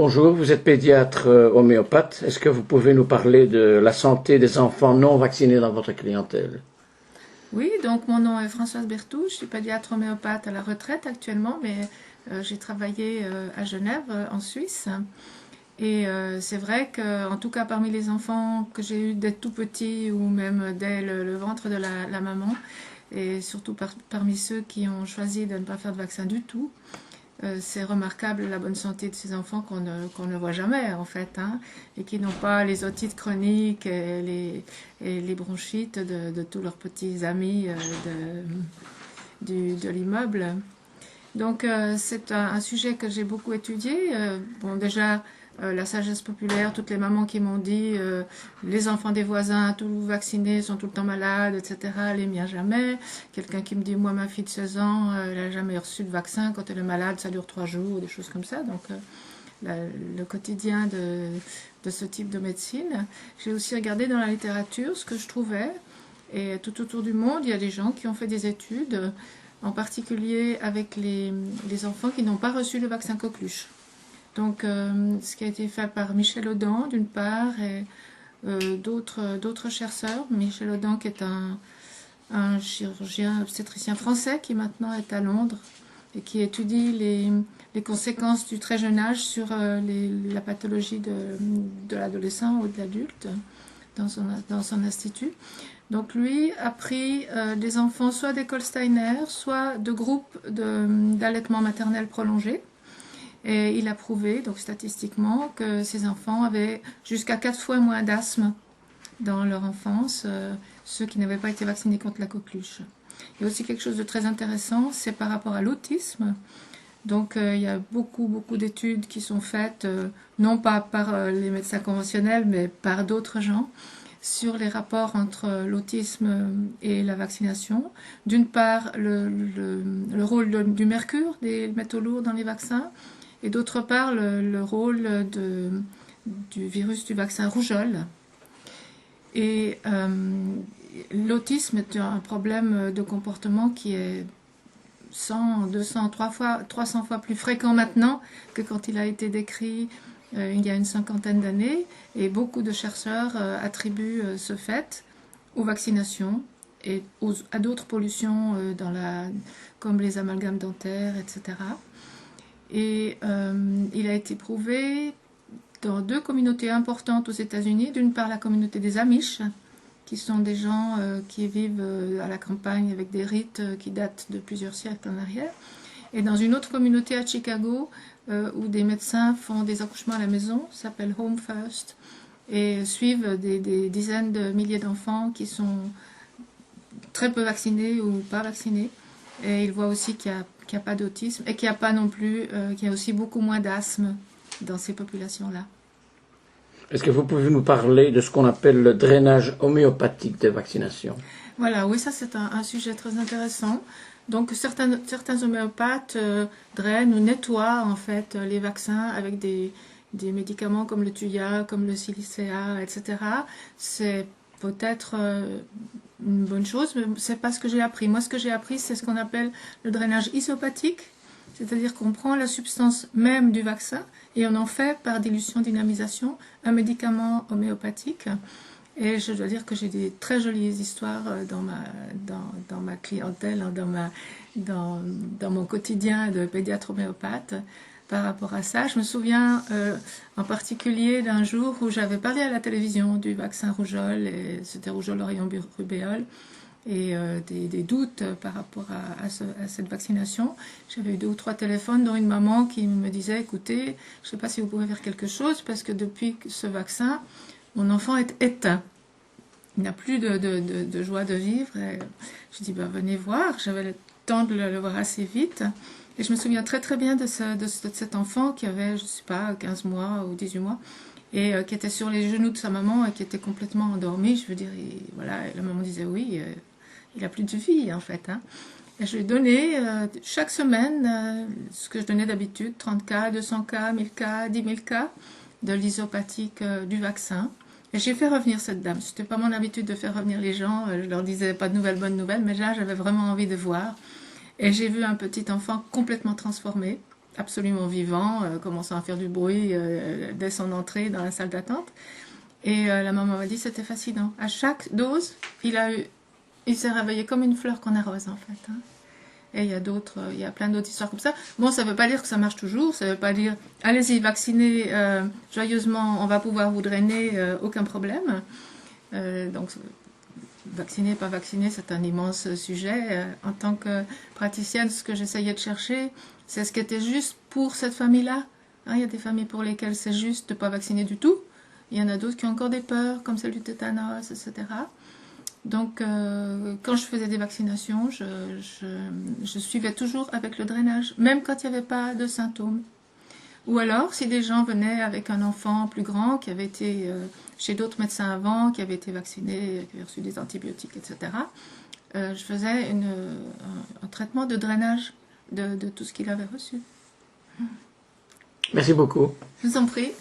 Bonjour, vous êtes pédiatre homéopathe. Est-ce que vous pouvez nous parler de la santé des enfants non vaccinés dans votre clientèle? Oui, donc mon nom est Françoise Berthoud, je suis pédiatre homéopathe à la retraite actuellement, mais j'ai travaillé à Genève, en Suisse. Et c'est vrai qu'en tout cas parmi les enfants que j'ai eus dès tout petit ou même dès le ventre de la maman, et surtout parmi ceux qui ont choisi de ne pas faire de vaccin du tout, c'est remarquable la bonne santé de ces enfants qu'on ne voit jamais en fait, hein, et qui n'ont pas les otites chroniques et les bronchites de tous leurs petits amis de l'immeuble. Donc c'est un sujet que j'ai beaucoup étudié. Bon, déjà la sagesse populaire, toutes les mamans qui m'ont dit les enfants des voisins, tous vaccinés, sont tout le temps malades, etc. Les miens jamais. Quelqu'un qui me dit moi ma fille de 16 ans, elle n'a jamais reçu de vaccin, quand elle est malade ça dure 3 jours, des choses comme ça. Donc le quotidien de ce type de médecine. J'ai aussi regardé dans la littérature ce que je trouvais. Et tout autour du monde, il y a des gens qui ont fait des études, en particulier avec les enfants qui n'ont pas reçu le vaccin coqueluche. Donc, ce qui a été fait par Michel Audin, d'une part, et d'autres chercheurs. Michel Audin, qui est un chirurgien obstétricien français, qui maintenant est à Londres, et qui étudie les conséquences du très jeune âge sur la pathologie de l'adolescent ou de l'adulte dans son institut. Donc lui a pris des enfants soit d'école Steiner, soit de groupes d'allaitement maternel prolongé. Et il a prouvé, donc statistiquement, que ces enfants avaient jusqu'à 4 fois moins d'asthme dans leur enfance, ceux qui n'avaient pas été vaccinés contre la coqueluche. Il y a aussi quelque chose de très intéressant, c'est par rapport à l'autisme. Donc il y a beaucoup d'études qui sont faites, non pas par les médecins conventionnels, mais par d'autres gens, sur les rapports entre l'autisme et la vaccination. D'une part, le rôle du mercure, des métaux lourds dans les vaccins, et d'autre part, le rôle du virus du vaccin rougeole. Et l'autisme est un problème de comportement qui est 100, 200, 300 fois plus fréquent maintenant que quand il a été décrit il y a une 50aine d'années, et beaucoup de chercheurs attribuent ce fait aux vaccinations et à d'autres pollutions comme les amalgames dentaires, etc. Et il a été prouvé dans 2 communautés importantes aux États-Unis. D'une part, la communauté des Amish, qui sont des gens qui vivent à la campagne avec des rites qui datent de plusieurs siècles en arrière. Et dans une autre communauté à Chicago, où des médecins font des accouchements à la maison, ça s'appelle Home First, et suivent des dizaines de milliers d'enfants qui sont très peu vaccinés ou pas vaccinés. Et ils voient aussi qu'il n'y a pas d'autisme et qu'il n'y a pas non plus, qu'il y a aussi beaucoup moins d'asthme dans ces populations-là. Est-ce que vous pouvez nous parler de ce qu'on appelle le drainage homéopathique des vaccinations? Voilà, oui, ça c'est un sujet très intéressant. Donc certains homéopathes drainent ou nettoient en fait les vaccins avec des médicaments comme le Thuya, comme le Silicea, etc. C'est peut-être une bonne chose, mais c'est pas ce que j'ai appris. Moi, ce que j'ai appris, c'est ce qu'on appelle le drainage isopathique, c'est-à-dire qu'on prend la substance même du vaccin et on en fait par dilution dynamisation un médicament homéopathique. Et je dois dire que j'ai des très jolies histoires dans ma clientèle, dans mon quotidien de pédiatre homéopathe par rapport à ça. Je me souviens en particulier d'un jour où j'avais parlé à la télévision du vaccin rougeole, et c'était rougeole orion rubéole, et des doutes par rapport à cette vaccination. J'avais eu 2 ou 3 téléphones, dont une maman qui me disait, écoutez, je ne sais pas si vous pouvez faire quelque chose, parce que depuis ce vaccin, mon enfant est éteint. Il n'a plus de joie de vivre. Et je dis, ben, venez voir. J'avais le temps de le voir assez vite. Et je me souviens très très bien de cet enfant qui avait, je ne sais pas, 15 mois ou 18 mois, et qui était sur les genoux de sa maman et qui était complètement endormi. Je veux dire, voilà, et la maman disait, oui, il n'a plus de vie en fait. Hein. Et je lui ai donné chaque semaine ce que je donnais d'habitude, 30 cas, 200 cas, 1000 cas, 10 000 cas de l'isopathique du vaccin. Et j'ai fait revenir cette dame. C'était pas mon habitude de faire revenir les gens. Je leur disais pas de nouvelles, mais là j'avais vraiment envie de voir. Et j'ai vu un petit enfant complètement transformé. absolument vivant, commençant à faire du bruit dès son entrée dans la salle d'attente. Et la maman m'a dit c'était fascinant. À chaque dose, il s'est réveillé comme une fleur qu'on arrose en fait. Hein. Et il y a plein d'autres histoires comme ça. Bon, ça ne veut pas dire que ça marche toujours, ça ne veut pas dire allez-y, vaccinez joyeusement, on va pouvoir vous drainer, aucun problème. Donc, vacciner, pas vacciner, c'est un immense sujet. En tant que praticienne, ce que j'essayais de chercher, c'est ce qui était juste pour cette famille-là. Hein, il y a des familles pour lesquelles c'est juste de ne pas vacciner du tout. Il y en a d'autres qui ont encore des peurs, comme celle du tétanos, etc. Donc, quand je faisais des vaccinations, je suivais toujours avec le drainage, même quand il n'y avait pas de symptômes. Ou alors, si des gens venaient avec un enfant plus grand, qui avait été chez d'autres médecins avant, qui avait été vacciné, qui avait reçu des antibiotiques, etc., je faisais un traitement de drainage de tout ce qu'il avait reçu. Merci beaucoup. Je vous en prie.